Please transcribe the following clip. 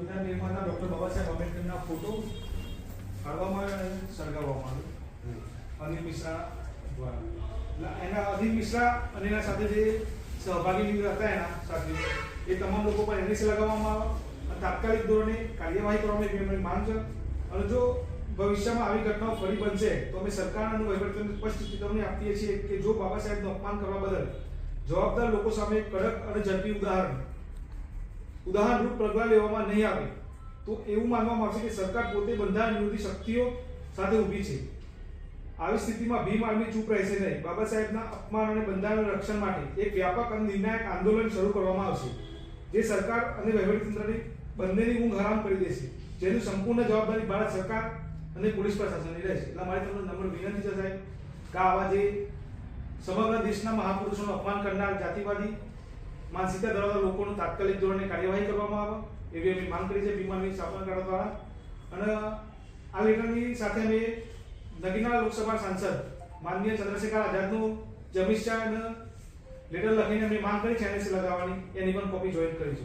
સંવિધાન નિર્માતા doctor Baba Saheb આંબેડકરના photo ફાળવામાં સળગાવવામાં આવ્યો અનિલ મિશ્રા દ્વારા. એના અનિલ મિશ્રા અને એના સાથે જે સહભાગી હતા એના સાથે એ તમામ લોકો પર એનએસએ લગાવવામાં આવે અને તાત્કાલિક ધોરણે કાર્યવાહી કરવામાં એવી અમારી માંગ છે. અને જો ભવિષ્યમાં આવી ઘટનાઓ ફરી બનશે તો અમે સરકાર અને વહીવટીતંત્રને સ્પષ્ટ ચેતવણી આપીએ છીએ કે જો બાબા સાહેબનું અપમાન કરવા બદલ જવાબદાર લોકો સામે કડક અને ઝડપી ઉદાહરણરૂપ પગલાં લેવામાં નહીં આવે તો એવું માનવામાં આવશે કે સરકાર પોતે બંધારણ વિરોધી શક્તિઓ સાથે ઊભી છે. આવી સ્થિતિમાં ભીમ આર્મી ચૂપ રહેશે નહીં. બાબા સાહેબના અપમાન અને બંધારણના રક્ષણ માટે એક વ્યાપક અને નિર્ણાયક આંદોલન શરૂ કરવામાં આવશે જે સરકાર અને વહીવટીતંત્રની બંનેની ઊંઘ હરામ કરી દેશે, જેની સંપૂર્ણ જવાબદારી ભારત સરકાર અને પોલીસ પ્રશાસનની રહેશે. એટલે મારી તમને નમ્ર વિનંતી છે સાહેબ કે આવા જે સમગ્ર દેશના મહાપુરુષોનું અપમાન કરનાર જાતિવાદી માનસિકતા ધરાવતા લોકોનું તાત્કાલિક ધોરણે કાર્યવાહી કરવામાં આવે એવી અમે માંગ કરી છે ભીમ આર્મી સ્થાપના કરવા દ્વારા. અને આ લેટરની સાથે અમે નગીના લોકસભા સાંસદ માનનીય ચંદ્રશેખર આઝાદનું જમીશ શાહ અને લેટર લખીને અમે માંગ કરી છે એનએસએ લગાવવાની, એની પણ કોપી જોઈન કરી છે.